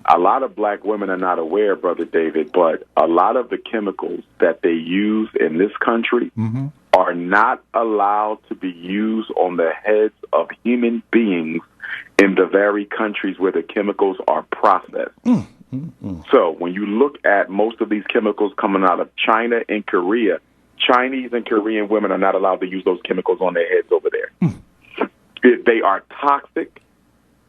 a lot of black women are not aware, Brother David, but a lot of the chemicals that they use in this country are not allowed to be used on the heads of human beings in the very countries where the chemicals are processed. So when you look at most of these chemicals coming out of China and Korea, Chinese and Korean women are not allowed to use those chemicals on their heads over there. They are toxic.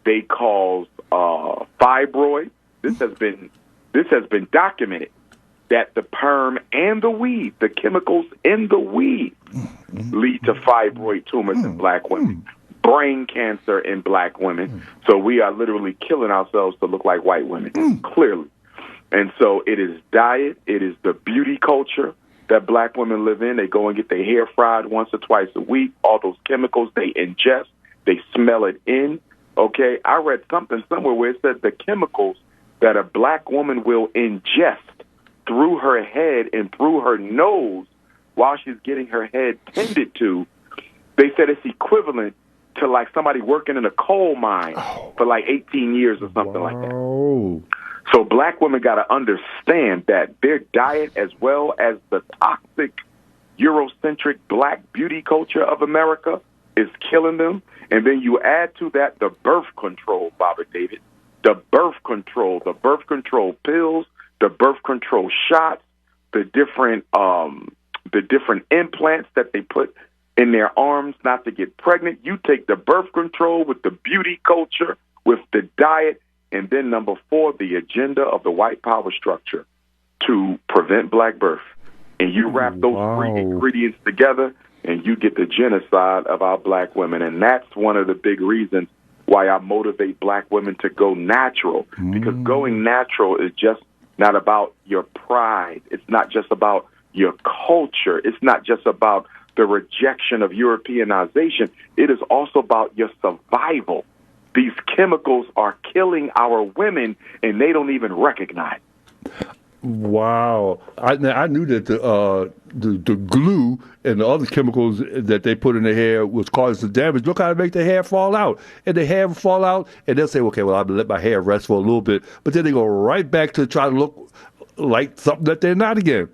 They cause fibroids. This has been documented that the perm and the weed, the chemicals in the weed, lead to fibroid tumors in black women, brain cancer in black women. So we are literally killing ourselves to look like white women, clearly. And so it is diet, it is the beauty culture that black women live in. They go and get their hair fried once or twice a week. All those chemicals they ingest, they smell it in. Okay, I read something somewhere where it said the chemicals that a black woman will ingest through her head and through her nose while she's getting her head tended to, they said it's equivalent to like somebody working in a coal mine for like 18 years or something like that. So black women got to understand that their diet, as well as the toxic Eurocentric black beauty culture of America, is killing them. And then you add to that the birth control, Baba David, the birth control pills, the birth control shots, the different implants that they put in their arms not to get pregnant. You take the birth control with the beauty culture, with the diet, and then number 4, the agenda of the white power structure to prevent black birth. And you wrap those 3 ingredients together, and you get the genocide of our black women. And that's one of the big reasons why I motivate black women to go natural, because going natural is just not about your pride. It's not just about your culture. It's not just about the rejection of Europeanization. It is also about your survival. These chemicals are killing our women, and they don't even recognize it. Wow. I knew that the glue and the other chemicals that they put in the hair was causing the damage. Look how they make the hair fall out. And the hair fall out, and they'll say, okay, well, I'll let my hair rest for a little bit. But then they go right back to try to look like something that they're not again.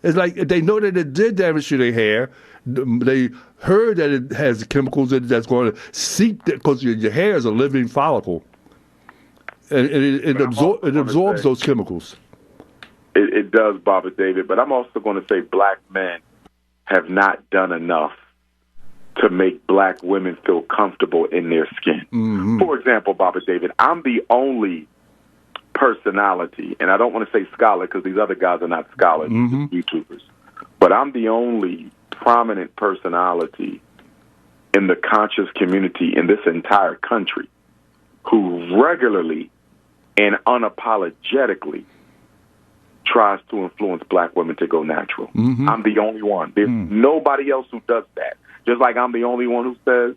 It's like they know that it did damage to their hair. They heard that it has chemicals in it that's going to seep, because your hair is a living follicle. And it absorbs those chemicals. It does, Baba David, but I'm also going to say black men have not done enough to make black women feel comfortable in their skin. For example, Baba David, I'm the only personality, and I don't want to say scholar because these other guys are not scholars, YouTubers, but I'm the only prominent personality in the conscious community in this entire country who regularly and unapologetically tries to influence black women to go natural. I'm the only one. There's nobody else who does that. Just like I'm the only one who says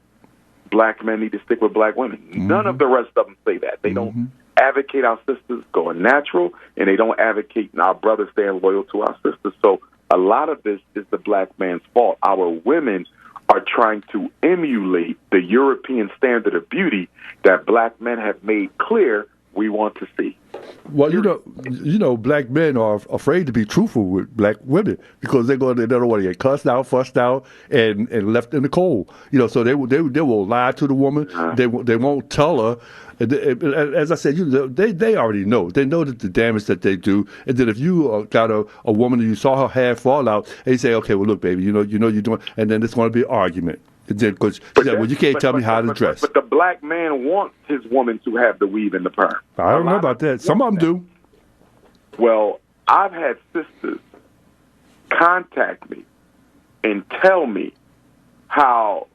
black men need to stick with black women. None of the rest of them say that. They don't advocate our sisters going natural, and they don't advocate our brothers staying loyal to our sisters. So a lot of this is the black man's fault. Our women are trying to emulate the European standard of beauty that black men have made clear we want to see. Well, you know, black men are afraid to be truthful with black women because they don't want to get cussed out, fussed out, and left in the cold. You know, so they will lie to the woman. They won't tell her. As I said, they already know. They know that the damage that they do. And then if you got a woman and you saw her hair fall out, and you say, okay, well, look, baby, you know you're doing, and then it's going to be an argument. Because well, you can't tell me how to dress. But the black man wants his woman to have the weave and the perm. I don't know about that. Some of them do. Well, I've had sisters contact me and tell me how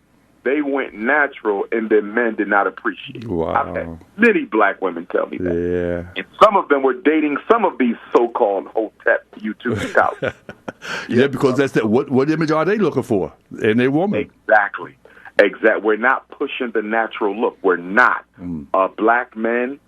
they went natural and their men did not appreciate it. Wow. I've had many black women tell me that. Yeah. And some of them were dating some of these so-called Hotep YouTube scouts. Yeah, because that's that. What image are they looking for in their woman? Exactly. We're not pushing the natural look. We're not. Black men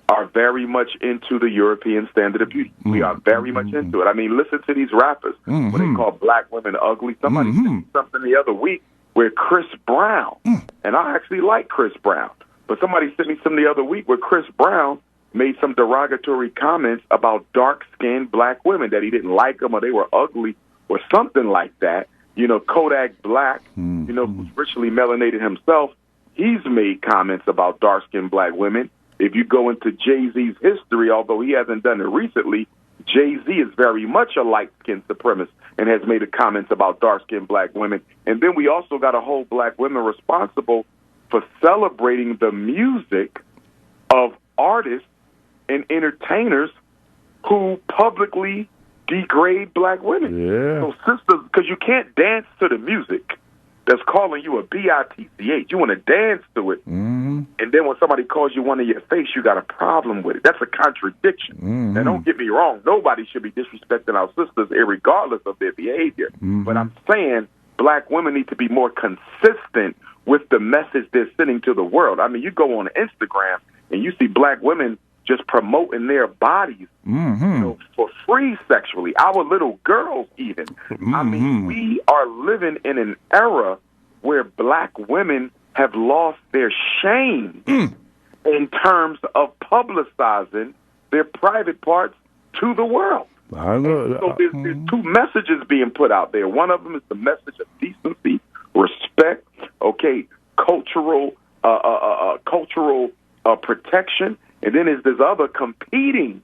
are very much into the European standard of beauty. We are very much into it. I mean, listen to these rappers when they call black women ugly. Somebody sent me something the other week where Chris Brown, and I actually like Chris Brown, but somebody sent me something the other week where Chris Brown made some derogatory comments about dark-skinned black women, that he didn't like them or they were ugly or something like that. You know, Kodak Black, you know, who's richly melanated himself, he's made comments about dark-skinned black women. If you go into Jay-Z's history, although he hasn't done it recently, Jay-Z is very much a light-skinned supremacist and has made comments about dark-skinned black women. And then we also got to hold black women responsible for celebrating the music of artists and entertainers who publicly degrade black women. Yeah. So sisters, because you can't dance to the music that's calling you a bitch. You want to dance to it. And then when somebody calls you one in your face, you got a problem with it. That's a contradiction. Now, don't get me wrong. Nobody should be disrespecting our sisters irregardless of their behavior. But I'm saying black women need to be more consistent with the message they're sending to the world. I mean, you go on Instagram and you see black women just promoting their bodies, you know, for free sexually. Our little girls even. I mean, we are living in an era where black women have lost their shame in terms of publicizing their private parts to the world. I know. So there's two messages being put out there. One of them is the message of decency, respect, okay, cultural protection. And then there's this other competing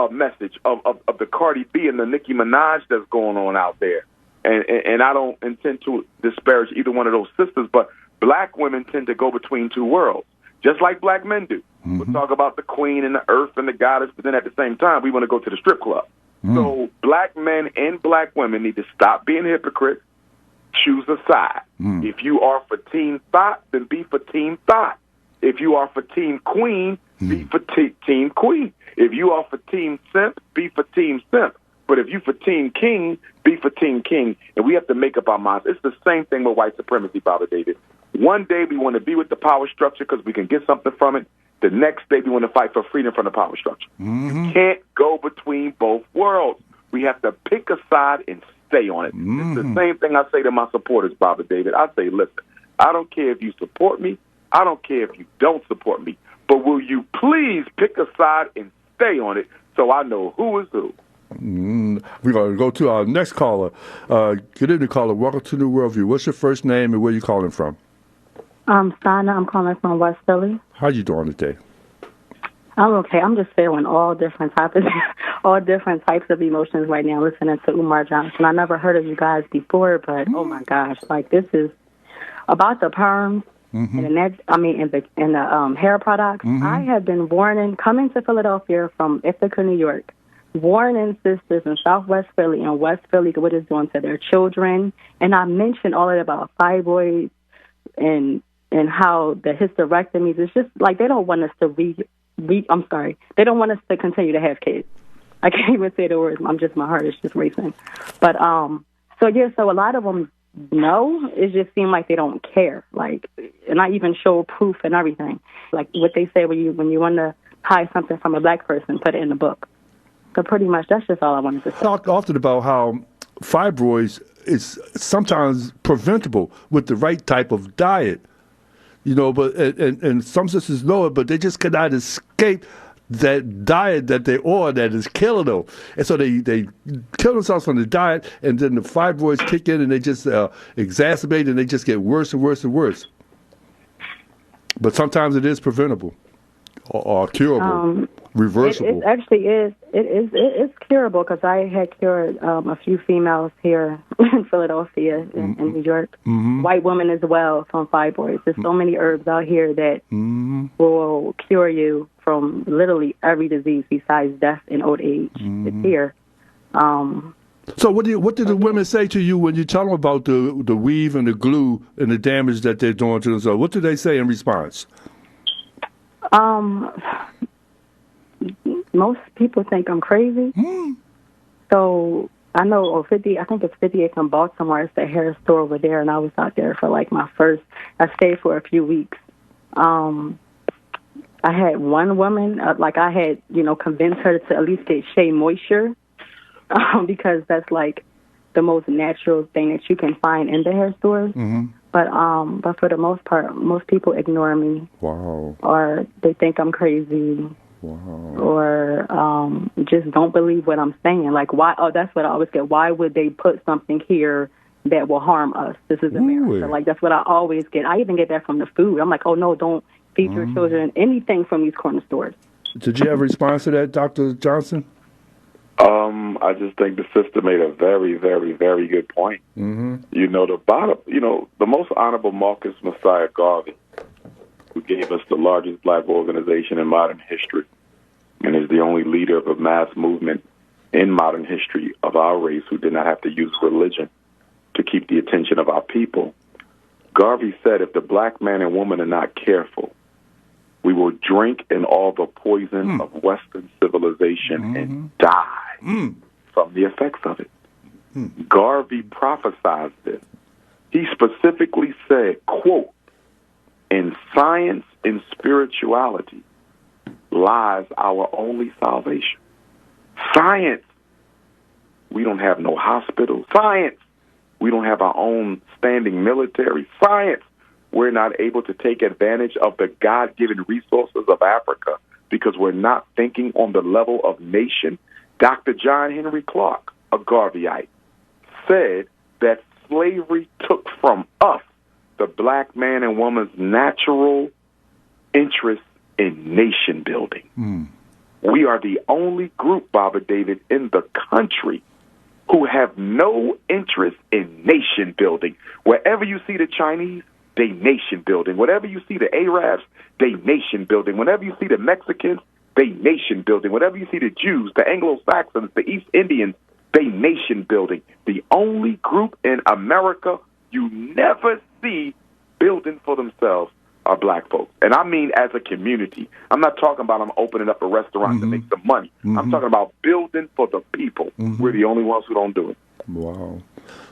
message of the Cardi B and the Nicki Minaj that's going on out there. And I don't intend to disparage either one of those sisters, but black women tend to go between two worlds, just like black men do. We'll talk about the queen and the earth and the goddess, but then at the same time, we want to go to the strip club. So black men and black women need to stop being hypocrites, choose a side. If you are for Team Thought, then be for Team Thought. If you are for Team Queen, be for Team Queen. If you are for Team Simp, be for Team Simp. But if you for Team King, be for Team King. And we have to make up our minds. It's the same thing with white supremacy, Father David. One day we want to be with the power structure because we can get something from it. The next day we want to fight for freedom from the power structure. You can't go between both worlds. We have to pick a side and stay on it. It's the same thing I say to my supporters, Father David. I say, listen, I don't care if you support me. I don't care if you don't support me. But will you please pick a side and stay on it so I know who is who? We're going to go to our next caller. Good evening, caller. Welcome to New Worldview. What's your first name and where you calling from? Sana. I'm calling from West Philly. How you doing today? I'm okay. I'm just feeling all different types of emotions right now listening to Umar Johnson. I never heard of you guys before, but oh my gosh, like this is about the perms. And the hair products. I have been warning, coming to Philadelphia from Ithaca, New York, warning sisters in Southwest Philly and West Philly what it's doing to their children. And I mentioned all of it about fibroids and how the hysterectomies. It's just like they don't want us to they don't want us to continue to have kids. I can't even say the words. My heart is just racing. But so a lot of them. No, it just seemed like they don't care. Like, and I even show proof and everything. Like what they say when you want to hide something from a black person, put it in the book. So pretty much, that's just all I wanted to say. Talk often about how fibroids is sometimes preventable with the right type of diet. You know, but and some sisters know it, but they just cannot escape that diet that they're on that is killing them. And so they kill themselves from the diet, and then the fibroids kick in and they just exacerbate and they just get worse and worse and worse. But sometimes it is preventable or curable, reversible. It actually is. It's curable because I had cured a few females here in Philadelphia in New York, white women as well from fibroids. There's so many herbs out here that will cure you from literally every disease besides death and old age. It's here. So what did the women say to you when you tell them about the weave and the glue and the damage that they're doing to themselves? What do they say in response? Most people think I'm crazy. So I know I think it's 58 in Baltimore. It's the hair store over there, and I was out there for like I stayed for a few weeks. I had one woman, I had, convinced her to at least get Shea Moisture because that's like the most natural thing that you can find in the hair stores. But for the most part, most people ignore me. Wow. Or they think I'm crazy. or just don't believe what I'm saying. Like, why? Oh, that's what I always get. Why would they put something here that will harm us? This is America. Like, that's what I always get. I even get that from the food. I'm like, oh, no, don't feed your children anything from these corner stores. Did you have a response to that, Dr. Johnson? I just think the sister made a very, very, very good point. You know, the most honorable Marcus Messiah Garvey, who gave us the largest black organization in modern history and is the only leader of a mass movement in modern history of our race who did not have to use religion to keep the attention of our people. Garvey said, if the black man and woman are not careful, we will drink in all the poison of Western civilization and die from the effects of it. Garvey prophesied this. He specifically said, quote, in science and spirituality lies our only salvation. Science, we don't have no hospitals. Science, we don't have our own standing military. Science, we're not able to take advantage of the God-given resources of Africa because we're not thinking on the level of nation. Dr. John Henry Clark, a Garveyite, said that slavery took from us the black man and woman's natural interest in nation building. We are the only group, Baba David, in the country who have no interest in nation building. Wherever you see the Chinese, they nation building. Whenever you see the Arabs, they nation building. Whenever you see the Mexicans, they nation building. Whenever you see the Jews, the Anglo-Saxons, the East Indians, they nation building. The only group in America you never see building for themselves are black folks. And I mean as a community. I'm not talking about I'm opening up a restaurant to make some money. I'm talking about building for the people. We're the only ones who don't do it. Wow.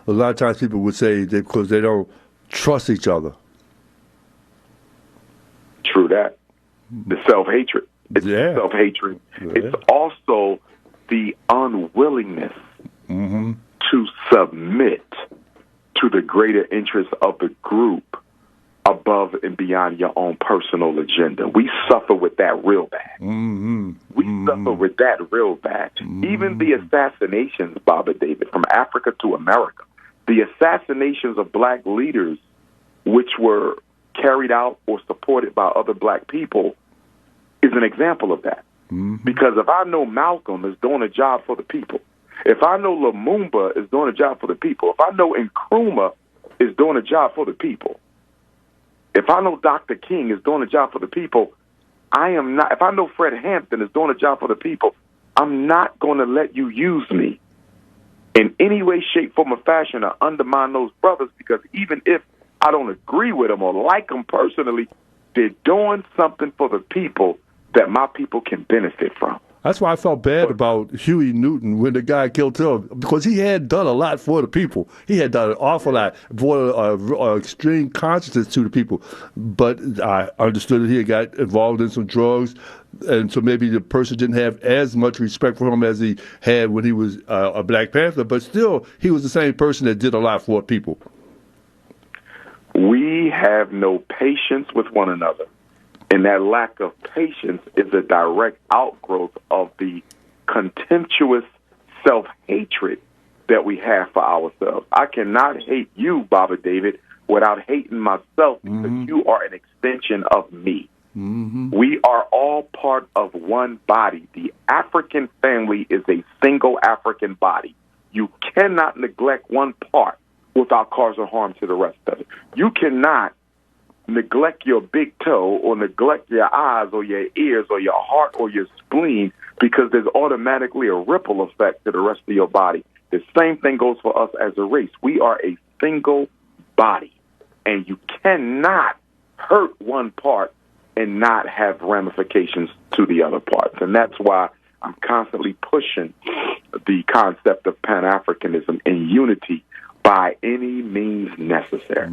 A lot of times people would say that because they don't trust each other. True that. The self-hatred. It's self-hatred. It's also the unwillingness to submit to the greater interests of the group above and beyond your own personal agenda. We suffer with that real bad. We suffer with that real bad. Even the assassinations, Baba David, from Africa to America, the assassinations of black leaders, which were carried out or supported by other black people, is an example of that. Because if I know Malcolm is doing a job for the people, if I know Lumumba is doing a job for the people, if I know Nkrumah is doing a job for the people, if I know Dr. King is doing a job for the people, I am not. If I know Fred Hampton is doing a job for the people, I'm not going to let you use me in any way, shape, form, or fashion to undermine those brothers, because even if I don't agree with them or like them personally, they're doing something for the people that my people can benefit from. That's why I felt bad about Huey Newton when the guy killed him, because he had done a lot for the people. He had done an awful lot, brought extreme consciousness to the people. But I understood that he had got involved in some drugs, and so maybe the person didn't have as much respect for him as he had when he was a Black Panther. But still, he was the same person that did a lot for people. We have no patience with one another. And that lack of patience is a direct outgrowth of the contemptuous self-hatred that we have for ourselves. I cannot hate you, Baba David, without hating myself, because you are an extension of me. We are all part of one body. The African family is a single African body. You cannot neglect one part without causing harm to the rest of it. You cannot neglect your big toe or neglect your eyes or your ears or your heart or your spleen, because there's automatically a ripple effect to the rest of your body. The same thing goes for us as a race. We are a single body, and you cannot hurt one part and not have ramifications to the other parts. And that's why I'm constantly pushing the concept of Pan-Africanism and unity by any means necessary.